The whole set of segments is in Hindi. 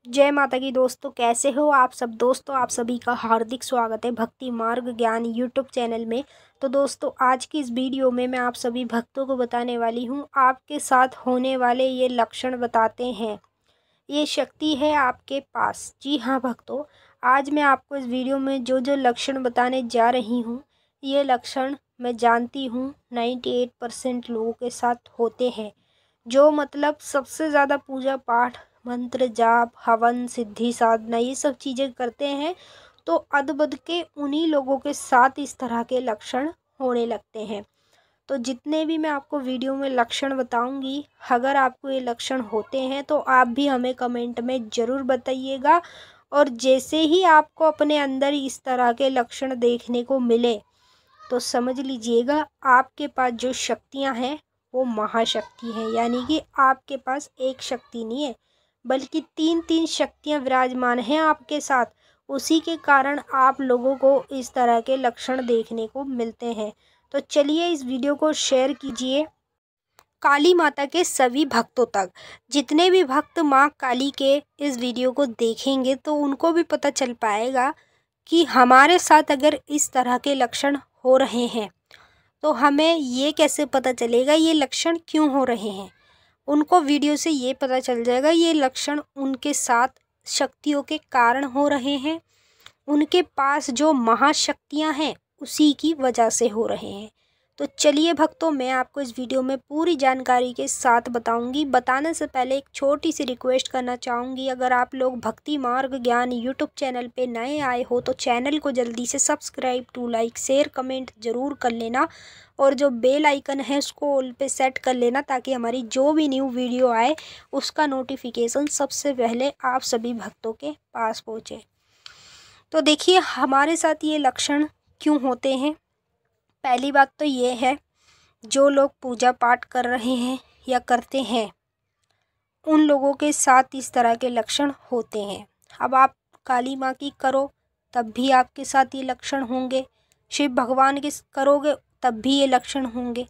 जय माता की दोस्तों, कैसे हो आप सब। दोस्तों आप सभी का हार्दिक स्वागत है भक्ति मार्ग ज्ञान यूट्यूब चैनल में। तो दोस्तों आज की इस वीडियो में मैं आप सभी भक्तों को बताने वाली हूँ, आपके साथ होने वाले ये लक्षण बताते हैं। ये शक्ति है आपके पास। जी हाँ भक्तों, आज मैं आपको इस वीडियो में जो जो लक्षण बताने जा रही हूँ, ये लक्षण मैं जानती हूँ 98% लोगों के साथ होते हैं। जो मतलब सबसे ज़्यादा पूजा पाठ, मंत्र जाप, हवन, सिद्धि साधना ये सब चीज़ें करते हैं, तो अदबद के उन्हीं लोगों के साथ इस तरह के लक्षण होने लगते हैं। तो जितने भी मैं आपको वीडियो में लक्षण बताऊंगी, अगर आपको ये लक्षण होते हैं तो आप भी हमें कमेंट में ज़रूर बताइएगा। और जैसे ही आपको अपने अंदर इस तरह के लक्षण देखने को मिले तो समझ लीजिएगा आपके पास जो शक्तियां हैं वो महाशक्ति हैं। यानी कि आपके पास एक शक्ति नहीं है बल्कि तीन तीन शक्तियां विराजमान हैं आपके साथ। उसी के कारण आप लोगों को इस तरह के लक्षण देखने को मिलते हैं। तो चलिए इस वीडियो को शेयर कीजिए काली माता के सभी भक्तों तक। जितने भी भक्त माँ काली के इस वीडियो को देखेंगे तो उनको भी पता चल पाएगा कि हमारे साथ अगर इस तरह के लक्षण हो रहे हैं तो हमें ये कैसे पता चलेगा ये लक्षण क्यों हो रहे हैं। उनको वीडियो से ये पता चल जाएगा ये लक्षण उनके साथ शक्तियों के कारण हो रहे हैं, उनके पास जो महाशक्तियां हैं उसी की वजह से हो रहे हैं। तो चलिए भक्तों, मैं आपको इस वीडियो में पूरी जानकारी के साथ बताऊंगी। बताने से पहले एक छोटी सी रिक्वेस्ट करना चाहूँगी, अगर आप लोग भक्ति मार्ग ज्ञान यूट्यूब चैनल पे नए आए हो तो चैनल को जल्दी से subscribe to like share comment ज़रूर कर लेना, और जो बेल आइकन है उसको ऑल पे सेट कर लेना ताकि हमारी जो भी न्यू वीडियो आए उसका नोटिफिकेशन सबसे पहले आप सभी भक्तों के पास पहुँचे। तो देखिए हमारे साथ ये लक्षण क्यों होते हैं। पहली बात तो ये है, जो लोग पूजा पाठ कर रहे हैं या करते हैं उन लोगों के साथ इस तरह के लक्षण होते हैं। अब आप काली माँ की करो तब भी आपके साथ ये लक्षण होंगे, शिव भगवान की करोगे तब भी ये लक्षण होंगे।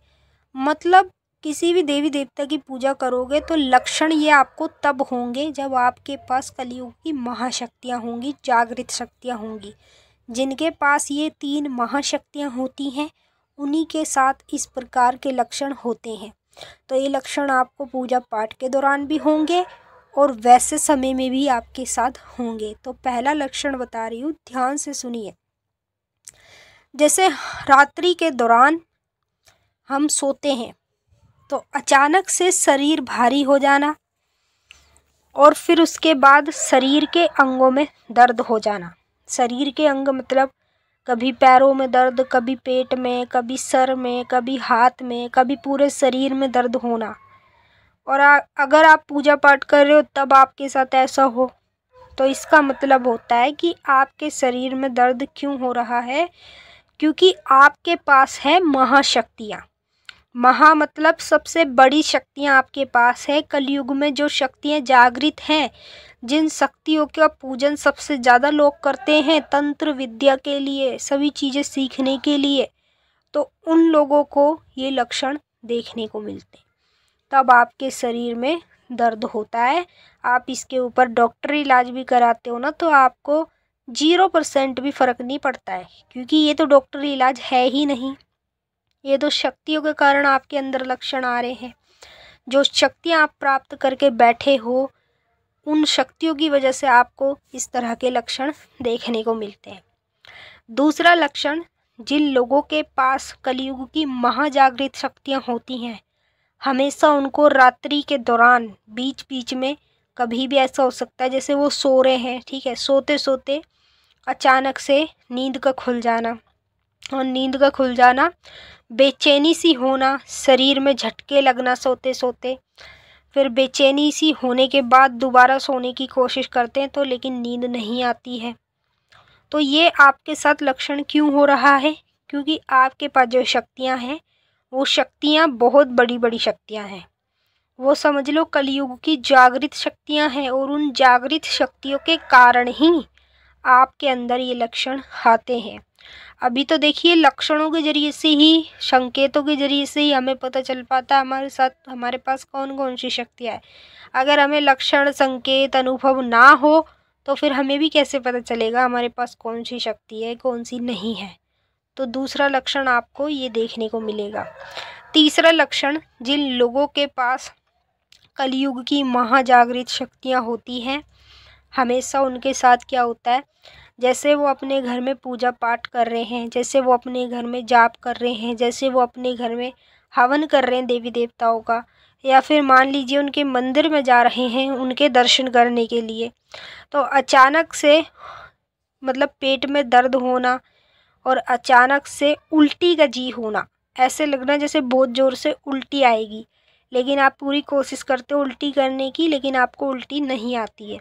मतलब किसी भी देवी देवता की पूजा करोगे तो लक्षण ये आपको तब होंगे जब आपके पास कलयुग की महाशक्तियाँ होंगी, जागृत शक्तियाँ होंगी। जिनके पास ये तीन महाशक्तियाँ होती हैं उन्हीं के साथ इस प्रकार के लक्षण होते हैं। तो ये लक्षण आपको पूजा पाठ के दौरान भी होंगे और वैसे समय में भी आपके साथ होंगे। तो पहला लक्षण बता रही हूँ, ध्यान से सुनिए। जैसे रात्रि के दौरान हम सोते हैं तो अचानक से शरीर भारी हो जाना और फिर उसके बाद शरीर के अंगों में दर्द हो जाना। शरीर के अंग मतलब कभी पैरों में दर्द, कभी पेट में, कभी सर में, कभी हाथ में, कभी पूरे शरीर में दर्द होना। और अगर आप पूजा पाठ कर रहे हो तब आपके साथ ऐसा हो तो इसका मतलब होता है कि आपके शरीर में दर्द क्यों हो रहा है, क्योंकि आपके पास है महाशक्तियाँ। महा मतलब सबसे बड़ी शक्तियाँ आपके पास है। कलयुग में जो शक्तियाँ जागृत हैं, जिन शक्तियों का पूजन सबसे ज़्यादा लोग करते हैं तंत्र विद्या के लिए, सभी चीज़ें सीखने के लिए, तो उन लोगों को ये लक्षण देखने को मिलते हैं। तब आपके शरीर में दर्द होता है। आप इसके ऊपर डॉक्टरी इलाज भी कराते हो ना तो आपको 0% भी फ़र्क नहीं पड़ता है, क्योंकि ये तो डॉक्टरी इलाज है ही नहीं। ये तो शक्तियों के कारण आपके अंदर लक्षण आ रहे हैं। जो शक्तियाँ आप प्राप्त करके बैठे हो उन शक्तियों की वजह से आपको इस तरह के लक्षण देखने को मिलते हैं। दूसरा लक्षण, जिन लोगों के पास कलयुग की महाजागृत शक्तियाँ होती हैं, हमेशा उनको रात्रि के दौरान बीच बीच में कभी भी ऐसा हो सकता है जैसे वो सो रहे हैं, ठीक है, सोते सोते अचानक से नींद का खुल जाना, और नींद का खुल जाना, बेचैनी सी होना, शरीर में झटके लगना सोते सोते, फिर बेचैनी सी होने के बाद दोबारा सोने की कोशिश करते हैं तो लेकिन नींद नहीं आती है। तो ये आपके साथ लक्षण क्यों हो रहा है, क्योंकि आपके पास जो शक्तियाँ हैं वो शक्तियाँ बहुत बड़ी बड़ी शक्तियाँ हैं। वो समझ लो कलयुग की जागृत शक्तियाँ हैं, और उन जागृत शक्तियों के कारण ही आपके अंदर ये लक्षण आते हैं। अभी तो देखिए लक्षणों के ज़रिए से ही, संकेतों के ज़रिए से ही हमें पता चल पाता है हमारे साथ हमारे पास कौन कौन सी शक्तियाँ है। अगर हमें लक्षण, संकेत, अनुभव ना हो तो फिर हमें भी कैसे पता चलेगा हमारे पास कौन सी शक्ति है, कौन सी नहीं है। तो दूसरा लक्षण आपको ये देखने को मिलेगा। तीसरा लक्षण, जिन लोगों के पास कलयुग की महाजागृत शक्तियाँ होती हैं, हमेशा उनके साथ क्या होता है, जैसे वो अपने घर में पूजा पाठ कर रहे हैं, जैसे वो अपने घर में जाप कर रहे हैं, जैसे वो अपने घर में हवन कर रहे हैं देवी देवताओं का, या फिर मान लीजिए उनके मंदिर में जा रहे हैं उनके दर्शन करने के लिए, तो अचानक से मतलब पेट में दर्द होना और अचानक से उल्टी का जी होना, ऐसे लगना जैसे बहुत ज़ोर से उल्टी आएगी, लेकिन आप पूरी कोशिश करते हो उल्टी करने की, लेकिन आपको उल्टी नहीं आती है।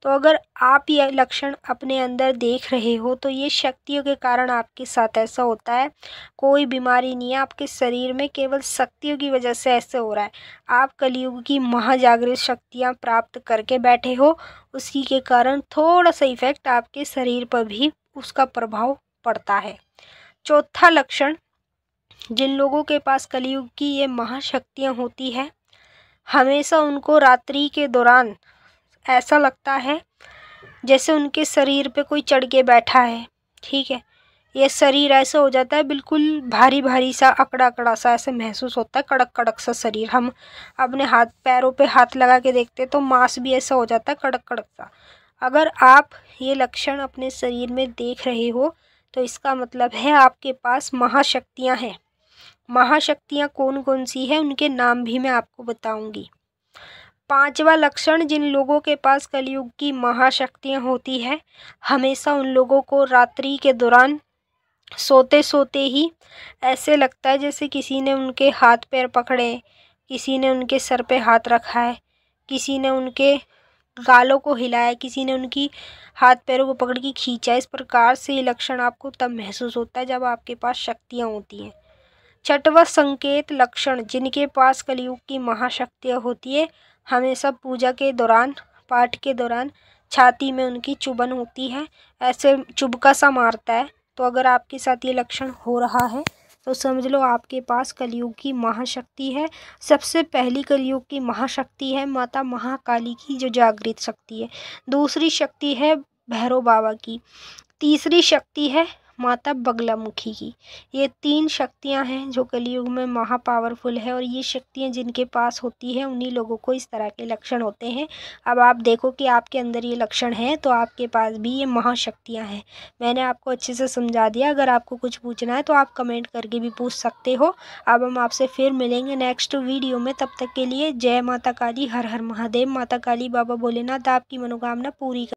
तो अगर आप ये लक्षण अपने अंदर देख रहे हो तो ये शक्तियों के कारण आपके साथ ऐसा होता है। कोई बीमारी नहीं है आपके शरीर में, केवल शक्तियों की वजह से ऐसे हो रहा है। आप कलयुग की महाजागृत शक्तियाँ प्राप्त करके बैठे हो, उसी के कारण थोड़ा सा इफेक्ट आपके शरीर पर भी उसका प्रभाव पड़ता है। चौथा लक्षण, जिन लोगों के पास कलयुग की ये महाशक्तियाँ होती है, हमेशा उनको रात्रि के दौरान ऐसा लगता है जैसे उनके शरीर पे कोई चढ़ के बैठा है। ठीक है, ये शरीर ऐसा हो जाता है बिल्कुल भारी भारी सा, अकड़ा अकड़ा सा ऐसे महसूस होता है, कड़क कड़क सा शरीर। हम अपने हाथ पैरों पे हाथ लगा के देखते तो मांस भी ऐसा हो जाता है कड़क कड़क सा। अगर आप ये लक्षण अपने शरीर में देख रहे हो तो इसका मतलब है आपके पास महाशक्तियाँ हैं। महाशक्तियाँ कौन कौन सी है उनके नाम भी मैं आपको बताऊंगी। पांचवा लक्षण, जिन लोगों के पास कलयुग की महाशक्तियाँ होती है, हमेशा उन लोगों को रात्रि के दौरान सोते सोते ही ऐसे लगता है जैसे किसी ने उनके हाथ पैर पकड़े, किसी ने उनके सर पे हाथ रखा है, किसी ने उनके गालों को हिलाया, किसी ने उनकी हाथ पैरों को पकड़ के खींचा। इस प्रकार से ये लक्षण आपको तब महसूस होता है जब आपके पास शक्तियाँ होती हैं। छठवां संकेत लक्षण, जिनके पास कलयुग की महाशक्तियाँ होती है, हमेशा पूजा के दौरान, पाठ के दौरान छाती में उनकी चुभन होती है, ऐसे चुभका सा मारता है। तो अगर आपके साथ ये लक्षण हो रहा है तो समझ लो आपके पास कलयुग की महाशक्ति है। सबसे पहली कलयुग की महाशक्ति है माता महाकाली की, जो जागृत शक्ति है। दूसरी शक्ति है भैरव बाबा की। तीसरी शक्ति है माता बगलामुखी की। ये 3 शक्तियां हैं जो कलयुग में महा पावरफुल है, और ये शक्तियां जिनके पास होती है उन्हीं लोगों को इस तरह के लक्षण होते हैं। अब आप देखो कि आपके अंदर ये लक्षण है तो आपके पास भी ये महाशक्तियां हैं। मैंने आपको अच्छे से समझा दिया। अगर आपको कुछ पूछना है तो आप कमेंट करके भी पूछ सकते हो। अब हम आपसे फिर मिलेंगे नेक्स्ट वीडियो में। तब तक के लिए जय माता काली, हर हर महादेव। माता काली बाबा भोलेनाथ आपकी मनोकामना पूरी